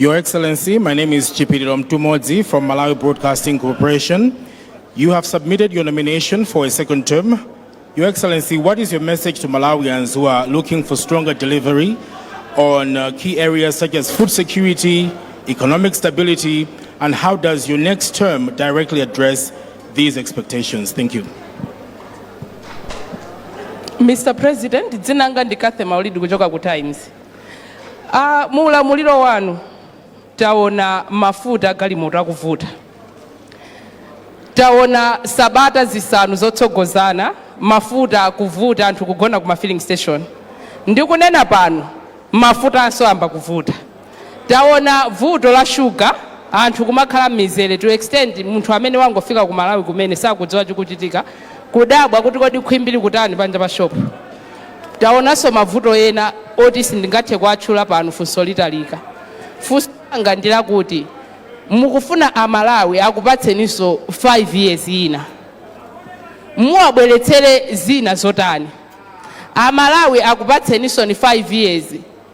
Your Excellency, my name is Chipidilom Tumodzi from Malawi Broadcasting Corporation. You have submitted your nomination for a second term. Your Excellency, what is your message to Malawians who are looking for stronger delivery on key areas such as food security, economic stability, and how does your next term directly address these expectations? Thank you. Mr. President, dzinanga ndikathe maulidi kuchoka ku Times. Muulamuliro wanu taona mafuta galimoto akuvuta. Taona sabata zisanu zotsogozana mafuta akuvuta anthu kugona ku filling station. Ndikunena pano mafuta anso amba kuvuta. Taona vuto la sugar anthu kumakhala mizere to extend munthu amene wangofika ku Malawi kumene sakudziwa chikuchitika kudabwa kuti kodi khwimbiri kutani panja pa shop. Taonanso mavuto ena oti sindingathe kuatchula pano funso litalika. Funso langa ndilakuti mukufuna Amalawi akupatseniso 5 years ina. Muwabweretsere zina zotani. Amalawi akupatseniso ni 5 years.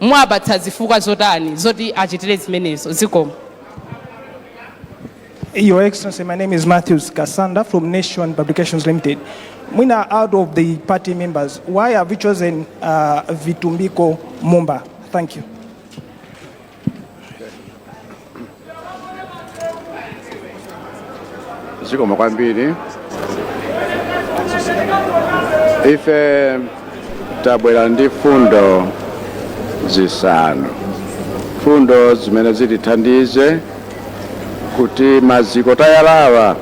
Muwapatsa zifukwa zotani zoti achitire zimenezo zikomo. Your Excellency, my name is Matthews Kasanda from Nation Publications Limited. Mwina, out of the party members, why have you chosen Vitumbiko Mumba? Thank you. Zikomo kwambiri. Ife tabwera ndi fundo zisanu. Fundo zimene zitithandize kuti maziko tayalawa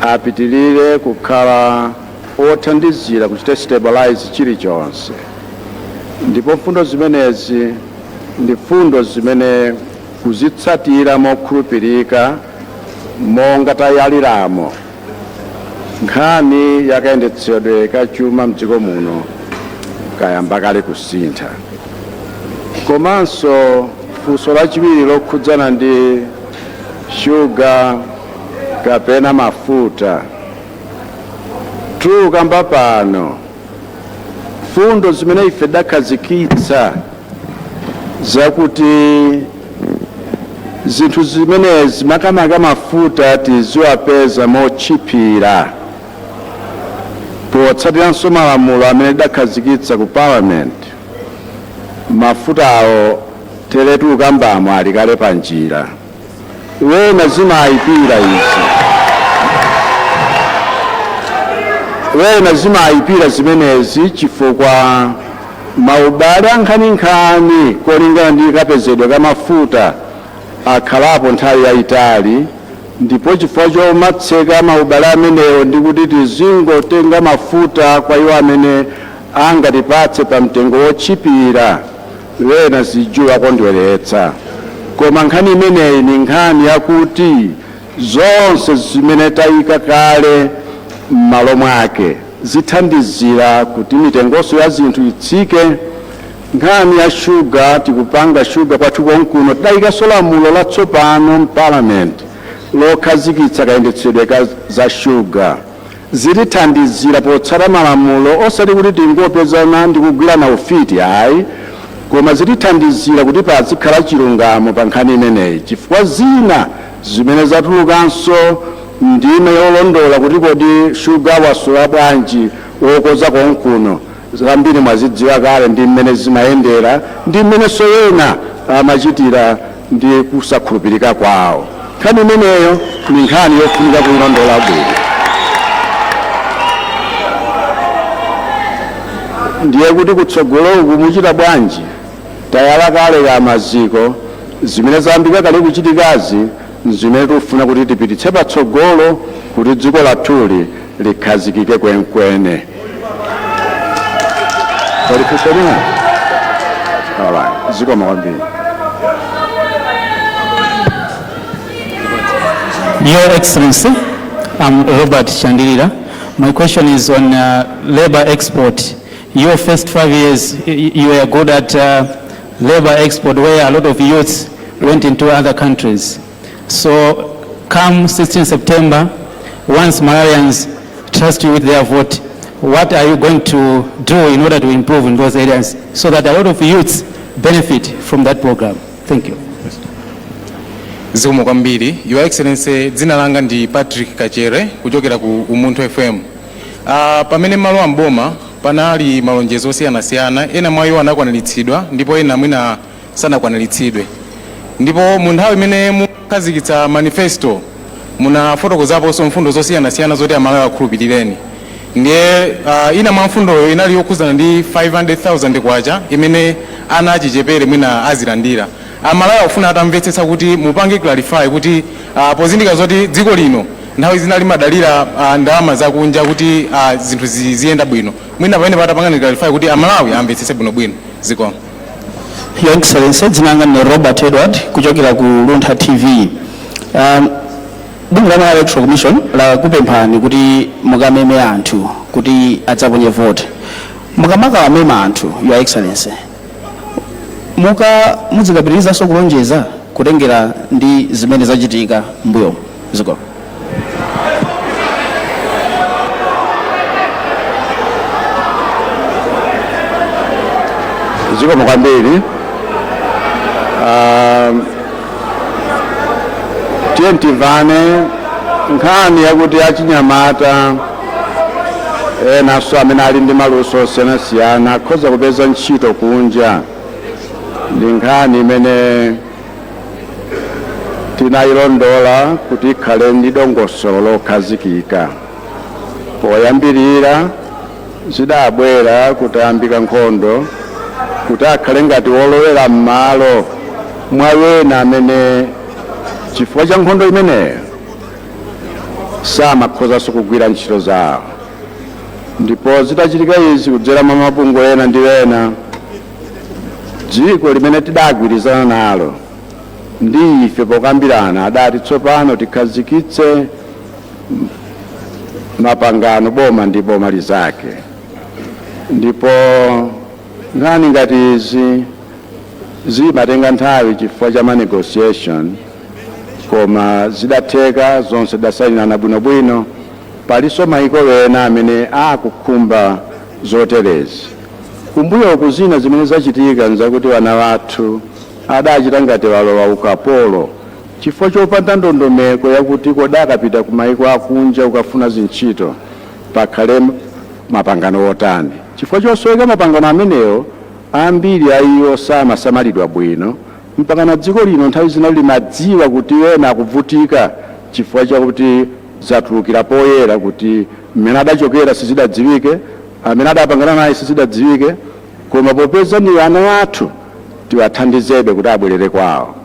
apitilire kukhala othandizira kuchita stabilize chilichonse. Ndipo fundo zimenezi ndi fundo zimene kuzitsatira mokhulupirika monga tayaliramo nkhani yakayendetsedwe kachuma mdziko muno kayamba kale kusintha. Komanso funso lachiwiri lokhudzana ndi sugar kapena mafuta. Tukamba pano fundo zimene ife dakhazikitsa zakuti zinthu zimenezi makamaka mafuta tiziwapeza mochipira potsatiranso malamulo amene dakhazikitsa ku parliament. Mafutawo teletu ukambamo ali kale panjira. Wena zimayipira izi. Wena zimayipira zimenezi chifukwa maubale ankhani kolingana ndi kapezedwe ka mafuta akhalapo nthawi yayitali, ndipo chifukwa chomatseka maubale amenewo ndi kuti tizingotenga mafuta kwa iwo amene angatipatse pa mtengo wochipira. Wena zijuwa kondweretsa. Koma nkhani imeneyi ni nkhani yakuti zonse zimene tayika kale m'malo mwake zithandizira kuti mitengonso ya zinthu itsike. Nkhani ya sugar, tikupanga sugar kwathu konkuno tidayikanso lamulo latsopano m'parliament lokhazikitsa kayendetsedwe za sugar. Zitithandizira potsata malamulo osati kuti tingopezana ndi kugwirana ufiti ayi, koma zitithandizira kuti pazikhala chilungamo pa nkhani imeneyi. Chifukwa zina zimene zatulukanso ndime yolondola kuti kodi sugar wasula bwanji wokoza konkuno zambiri mwazidziwa kale ndi mmene zimayendera ndi mmene soyena amachitira ndi kusakhulupirika kwawo. Nkhani imeneyo ni nkhani yofunika kuyilondola bwino. Ndiye kuti kutsogolo uku muchita bwanji tayala kale ya maziko zimene zambika kale kuchitikazi zimene tikufuna kuti tipititse patsogolo kuti dziko lathuli likhazikike kwenikweni. Alright, zikomo kwambiri. Your Excellency, I'm Robert Chandilira. My question is on labor export. Your first 5 years, you were good at labor export, where a lot of youths went into other countries. So, come 16 September, once Malawians trust you with their vote, what are you going to do in order to improve in those areas so that a lot of youths benefit from that program? Thank you. Zikomo kwambiri. Your Excellency, dzina langa ndi Patrick Kachere kuchokera ku Umunthu FM. Pamene malo amboma panali malonjezo osiyanasiyana, ena mwa iwo anakwaniritsidwa ndipo ena mwina sanakwaniritsidwe. Ndipo mu nthawi imene mukhazikitsa manifesto munafotokozaponso mfundo zosiyanasiyana zoti amalawi akhulupirireni. Ndiye ina mwa mfundoyo inali yokhuzana ndi 500,000 kwacha imene ana achichepere mwina azilandira. Amalawi afuna atamvetsetsa kuti mupange clarify kuti pozindika zoti dziko lino nthawi zina limadalira ndalama zakunja kuti zinthu ziyenda bwino. Mwina pamene patapanga clarify kuti amalawi amvetsetse bwinobwino. Zikomo. Your Excellency, dzina langa ndi Robert Edward kuchokera ku Luntha TV. Bungu la Malawi Electoral Commission la kupemphani kuti mukameme anthu kuti adzaponye vote. Mukamaka ameme anthu, Your Excellency, muzikapitirizaso kulonjeza kutengera ndi zimene zachitika mbuyo. Zikomo. Zikomo kwambiri. Tiyentivane nkhani yakuti achinyamata enaso amene ali ndi maluso osiyanasiyana akhoza kupeza ntchito kunja ndi nkhani imene tinayilondola kuti ikhale ndi dongosolo lokhazikika. Poyambirira zidabwera kutayambika nkhondo kuti akhale ngati wolowera m'malo mwa wena amene chifukwa cha nkhondo imeneyo samakhozanso kugwira ntchito zawo. Ndipo zitachitika izi kudzera mwa mabungwe ena ndi ena, dziko limene tidagwirizana nalo ndi ife pokambirana adati tsopano tikhazikitse mapangano boma ndi boma lizake. Ndipo nkhani ngati izi zimatenga nthawi chifukwa cha negotiation, koma zidatheka zonse zidasainirana bwinobwino. Palinso maiko ena amene akukhumba zoterezi. Kumbuyo kuzina zimene zachitika nzakuti wana wathu adachita ngati walowa ukapolo chifukwa chopanda ndondomeko yakuti kodakapita ku maiko akunja ukafuna zintchito pakhale mapangano otani. Chifukwa chosoweka mapangano amenewo ambiri ayiwo samasamalidwa bwino mpaka dziko lino nthawi zina limadziwa kuti wena akuvutika chifukwa chakuti zatulukira poyera kuti mmene adachokera sizidadziwike, amene adapangana naye sizidadziwike, koma popeza ndi ana athu tiwathandizebe kuti abwerere kwawo.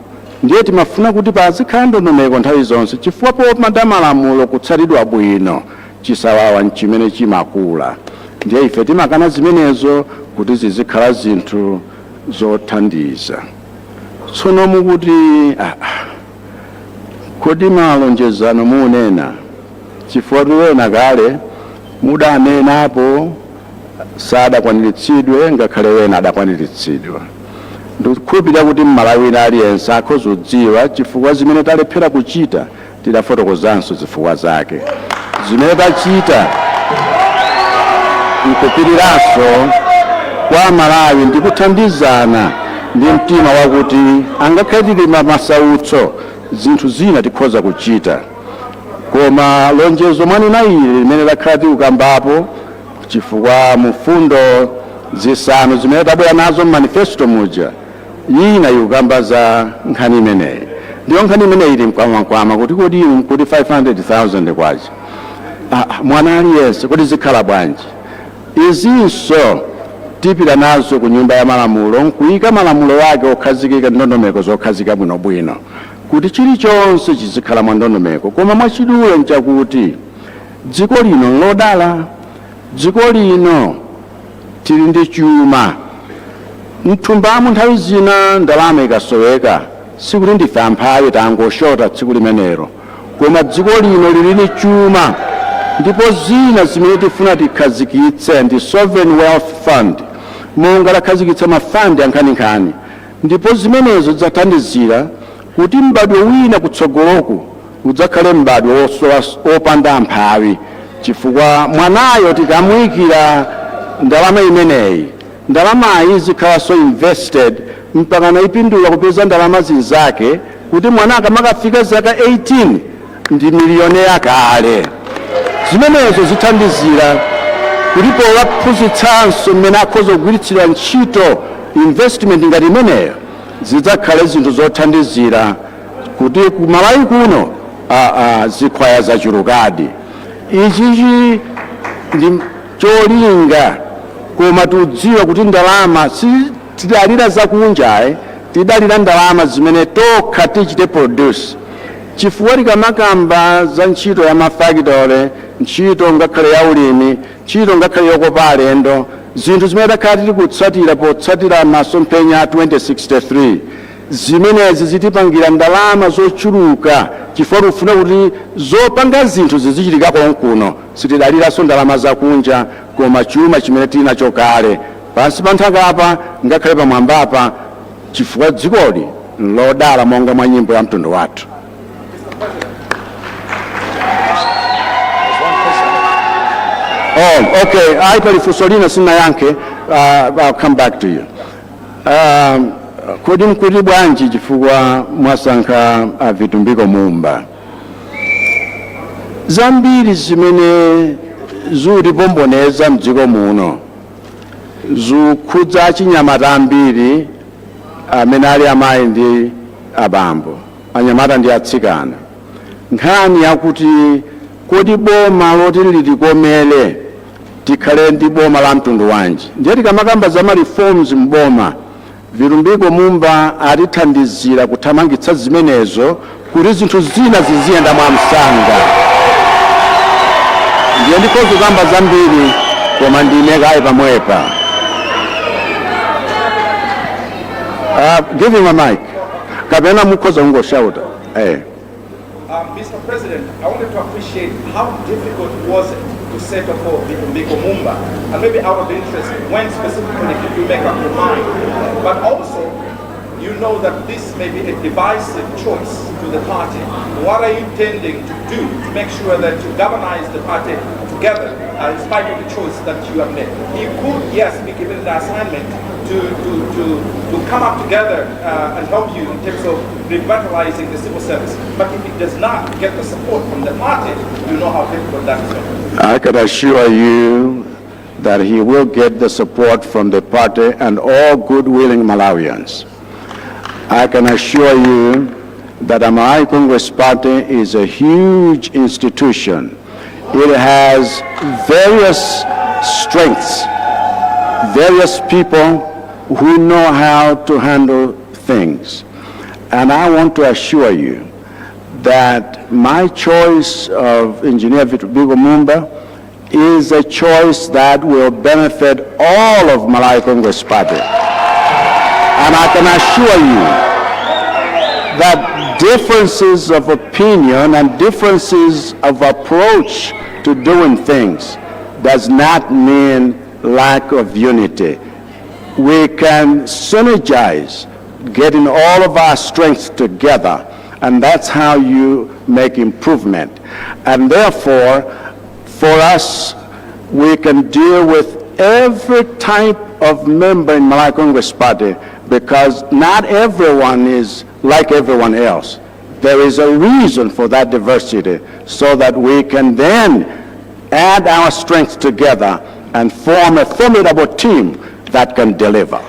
Ndiye timafuna kuti pazikhala ndondomeko nthawi zonse chifukwa popanda malamulo kutsatidwa bwino chisawawa nchimene chimakula. Ndiye ife timakana zimenezo kuti zizikhala zinthu zothandiza. Tsono mukuti kodi malonjezano munena chifukwa tiwena kale mudanenapo sadakwaniritsidwe ngakhale wena adakwaniritsidwa. Ndikukhulupirira kuti mmalawi aliyense akhoza kudziwa chifukwa zimene talephera kuchita tidafotokozanso zifukwa zake. Zimene tachita nkupiriranso kwa Malawi ndi kuthandizana ndi mtima wakuti angakhale tili masautso zinthu zina tikhoza kuchita. Koma lonjezo mwanena ili limene lakhala tikukambapo chifukwa mfundo zisanu zimene tabwera nazo manifesto muja ina ikukamba za nkhani imeneyi. Ndiyo nkhani imeneyi ili mkwamakwama kuti 500,000 kwacha mwana aliyense kuti zikhala bwanji. Izinso tipita nazo ku nyumba ya malamulo nkuyika malamulo wake okhazikika ndondomeko zokhazika bwinobwino kuti chilichonse chizikhala mwa ndondomeko. Koma mwachidule nchakuti dziko lino lodala, dziko lino tili ndi chuma mthumbamo. Nthawi zina ndalama ikasoweka sikuti ndife amphawi tangoshota tsiku limenero, koma dziko lino lili ndi chuma. Ndipo zina zimene tifuna tikhazikitse ndi sovereign wealth fund, monga lakhazikitsa mafandi ankhaninkhani. Ndipo zimenezo zidzathandizira kuti mbadwo wina kutsogoloku udzakhale mbadwo opanda amphawi, chifukwa mwanayo tikamuyikira ndalama imeneyi, ndalamayi zikhalanso invested mpaka ipindula kupeza ndalama zinzake kuti mwana akamakafika zaka 18 ndi miliyoniya kale. Zimenezo zithandizira kuti powaphunzitsanso mmene akhoza kugwiritsira ntchito investment ngati imeneyo, zidzakhale zinthu zothandizira kuti ku Malawi kuno zikhwaya zachulukadi. Ichi ndi cholinga, koma tudziwa kuti ndalama tidalira zakunja, tidalira ndalama zimene tokha tichite produce. Chifukwa tikamakamba za ntchito ya mafakitole, ntchito ngakhale ya ulimi, ntchito ngakhale yokopa alendo, zinthu zimene takhala tili kutsatira potsatira masomphenya a 2063, zimenezi zitipangira ndalama zochuluka, chifukwa tikufuna kuti zopanga zinthu zizichitika konkuno, sitidaliranso ndalama zakunja, koma chuma chimene tili nacho kale pansi pa nthaka apa ngakhale pamwamba apa, chifukwa dzikoli lodala monga mwa nyimbo ya mtundu wathu. Oh, okay. I palifunso lina sina yanke. I'll come back to you. Kodi mkuti bwanji chifukwa mwasankha Vitumbiko Mumba? Zambiri zimene zutipomboneza mdziko muno zikhudza chinyamata ambiri amene ali amayi ndi abambo, anyamata ndi atsikana. Nkhani yakuti kodi boma loti litikomere tikhale ndi boma la mtundu wanji. Ndiye tikamakamba za reforms mboma, Vitumbiko Mumba atithandizira kuthamangitsa zimenezo kuti zinthu zina ziziyenda mwa msanga. Ndiye ndikhoza kamba zambiri koma ndinekayi pamwepa. Give him a mic. Kapena mukhoza kungoshauta. Mr. President, I wanted to appreciate how difficult was it to settle for Vitumbiko Mumba, and maybe out of interest, when specifically did you make up your mind? But also, you know that this may be a divisive choice to the party. What are you intending to do to make sure that you galvanize the party together in spite of the choice that you have made? He could, yes, be given the assignment to come up together and help you in terms of revitalizing the civil service. But if it does not get the support from the party, you know how difficult that is going to be. I can assure you that he will get the support from the party and all good-willing Malawians. I can assure you that the Malawi Congress Party is a huge institution. It has various strengths, various people who know how to handle things. And I want to assure you that my choice of Engineer Vitumbiko Mumba is a choice that will benefit all of Malawi Congress Party. And I can assure you that differences of opinion and differences of approach to doing things does not mean lack of unity. We can synergize, getting all of our strengths together, and that's how you make improvement. And therefore, for us, we can deal with every type of member in Malawi Congress Party, because not everyone is like everyone else. There is a reason for that diversity, so that we can then add our strengths together and form a formidable team that can deliver.